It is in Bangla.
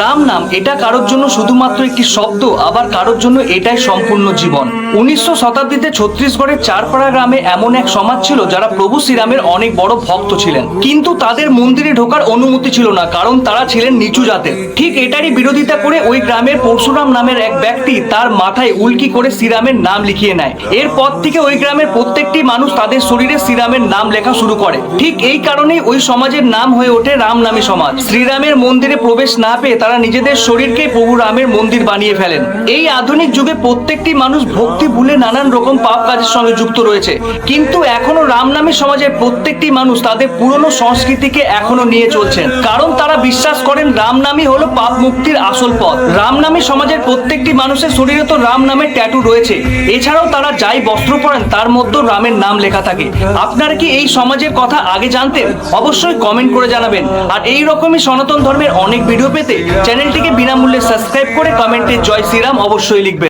রাম নাম এটা কারোর জন্য শুধুমাত্র একটি শব্দ, আবার কারোর জন্য এটাই সম্পূর্ণ জীবন। 1900 শতাব্দীতে ছত্তিশগড়ের চারপাড়া গ্রামে এমন এক সমাজ ছিল যারা প্রভু শ্রীরামের অনেক বড় ভক্ত ছিলেন, কিন্তু তাদের মন্দিরে ঢোকার অনুমতি ছিল না, কারণ তারা ছিলেন নিচু জাতের। ঠিক এটারই বিরোধিতা করে ওই গ্রামের পরশুরাম নামের এক ব্যক্তি তার মাথায় উল্কি করে শ্রীরামের নাম লিখিয়ে নেয়। এরপর থেকে ওই গ্রামের প্রত্যেকটি মানুষ তাদের শরীরে শ্রীরামের নাম লেখা শুরু করে। ঠিক এই কারণেই ওই সমাজের নাম হয়ে ওঠে রামনামী সমাজ। শ্রীরামের মন্দিরে প্রবেশ না পেয়ে তারা নিজেদের শরীরকে প্রভু রামের মন্দির বানিয়ে ফেলেন। এই আধুনিক যুগে প্রত্যেকটি মানুষ ভক্তি ভুলে নানান রকম পাপ কাজের সঙ্গে যুক্ত রয়েছে, কিন্তু এখনো রামনামী সমাজের প্রত্যেকটি মানুষ তাদের পুরনো সংস্কৃতিকে এখনো নিয়ে চলছেন, কারণ তারা বিশ্বাস করেন রামনামই হলো পাপ মুক্তির আসল পথ। রামনামী সমাজের প্রত্যেকটি মানুষের শরীরে তো রাম নামের ট্যাটু রয়েছে, এছাড়াও তারা যাই বস্ত্র পরেন তার মধ্যেও রামের নাম লেখা থাকে। আপনারা কি এই সমাজের কথা আগে জানতেন? অবশ্যই কমেন্ট করে জানাবেন। আর এই রকমই সনাতন ধর্মের অনেক ভিডিও পেতে চ্যানেলটিকে বিনামূল্যে সাবস্ক্রাইব করে কমেন্টে জয় শ্রীরাম অবশ্যই লিখবেন।